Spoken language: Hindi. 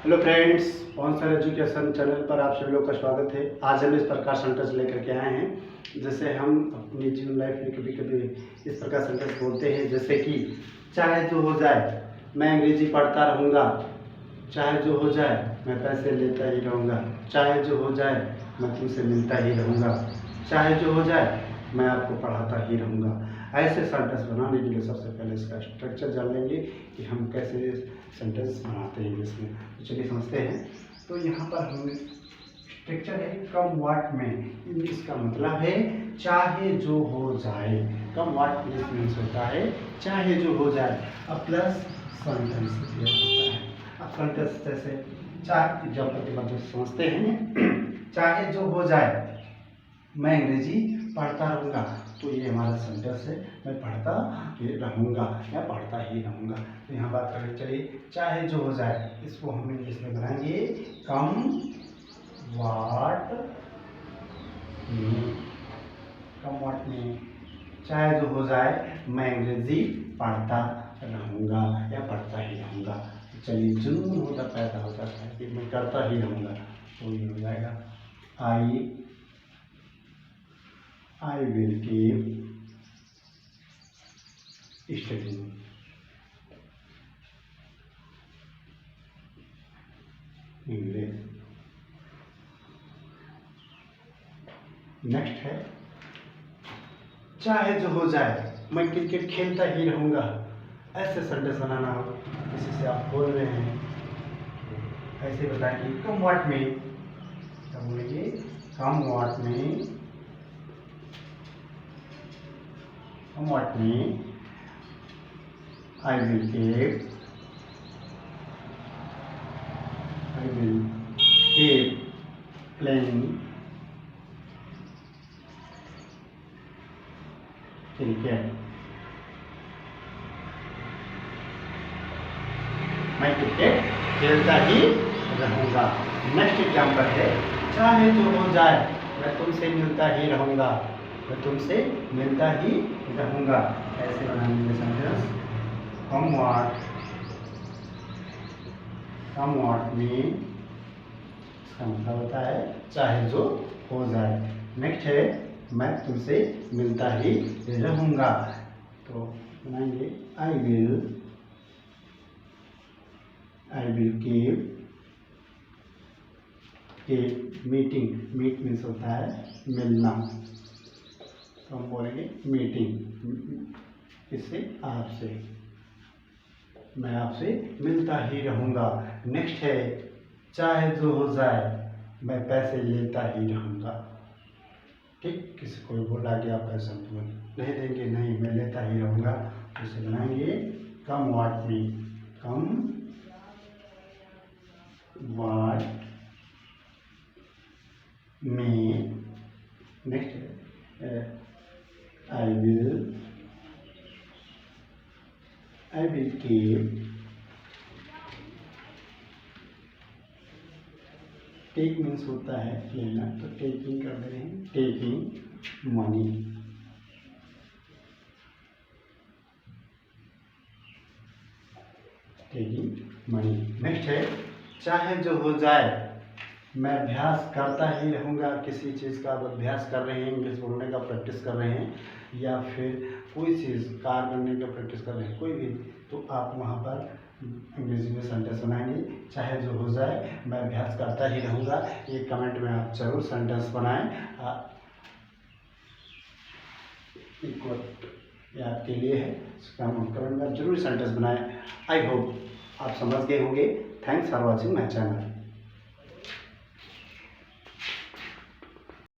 हेलो फ्रेंड्स, पॉन्सर एजुकेशन चैनल पर आप सभी लोग का स्वागत है। आज हम इस प्रकार सेंटेंस लेकर के आए हैं। जैसे हम अपनी जीवन लाइफ में कभी कभी इस प्रकार सेंटेंस बोलते हैं, जैसे कि चाहे जो हो जाए मैं अंग्रेजी पढ़ता रहूँगा, चाहे जो हो जाए मैं पैसे लेता ही रहूँगा, चाहे जो हो जाए मैं तुमसे मिलता ही रहूँगा, चाहे जो हो जाए मैं आपको पढ़ाता ही रहूँगा। ऐसे सेंटेंस बनाने के लिए सबसे पहले इसका स्ट्रक्चर जान लेंगे कि हम कैसे सेंटेंस बनाते हैं इसमें। तो चलिए समझते हैं। तो यहाँ पर हम स्ट्रक्चर है कम वाट में। इसका मतलब है चाहे जो हो जाए। कम वाट मीन्स होता है चाहे जो हो जाए। अब प्लस सेंटेंस होता है। अब सेंटेंस जैसे चाहे एग्जाम्पल के बाद समझते हैं। चाहे जो हो जाए मैं अंग्रेजी पढ़ता रहूँगा, तो ये हमारा सेंटेंस है, मैं पढ़ता ही रहूँगा या पढ़ता ही रहूँगा। तो यहाँ बात करें, चलिए चाहे जो हो जाए इसको हम इंग्लिश में बनाएंगे कम वाट में। कम वाट में चाहे जो हो जाए मैं अंग्रेजी पढ़ता रहूँगा या पढ़ता ही रहूँगा। तो चलिए जुनून होता पैदा हो जाता है कि मैं करता ही रहूँगा, तो ये हो जाएगा I will keep studying. English. Next है चाहे जो हो जाए मैं क्रिकेट खेलता ही रहूँगा। ऐसे सेंटेंस बनाना हो, किसी से आप बोल रहे हैं, ऐसे बताएंगे कम वाट में। क्या बोलेंगे? कम वाट में। कम वाट में I will keep playing cricket. मैं क्रिकेट खेलता ही रहूँगा। नेक्स्ट एग्जाम्पल है चाहे जो हो जाए मैं तुमसे मिलता ही रहूँगा। मैं तुमसे मिलता ही रहूँगा। ऐसे बनाएंगे सेंटेंस कम वाट में। इसका मतलब होता है चाहे जो हो जाए। नेक्स्ट है मैं तुमसे मिलता ही रहूँगा। तो बनाएंगे I will keep meeting. Meet means होता है मिलना, तो हम बोलेंगे मीटिंग। इससे आपसे मैं आपसे मिलता ही रहूँगा। नेक्स्ट है चाहे जो हो जाए मैं पैसे लेता ही रहूँगा। ठीक, किसी को बोला कि आप पैसा नहीं देंगे, नहीं मैं लेता ही रहूँगा। इसे बनाएंगे कम वाट में। कम वाट में। Next I will keep। Take means होता है लेना, तो टेकिंग कर रहे हैं taking money. Taking money. Next है चाहे जो हो जाए मैं अभ्यास करता ही रहूँगा। किसी चीज़ का आप अभ्यास कर रहे हैं, इंग्लिश बोलने का प्रैक्टिस कर रहे हैं, या फिर कोई चीज़ कार करने का प्रैक्टिस कर रहे हैं, कोई भी, तो आप वहाँ पर अंग्रेजी में सेंटेंस बनाएंगे चाहे जो हो जाए मैं अभ्यास करता ही रहूँगा। ये कमेंट में आप जरूर सेंटेंस बनाएं। ये आपके लिए है, कमेंट में आप जरूर सेंटेंस बनाएं। आई होप आप समझ गए होंगे। Thanks for watching my channel.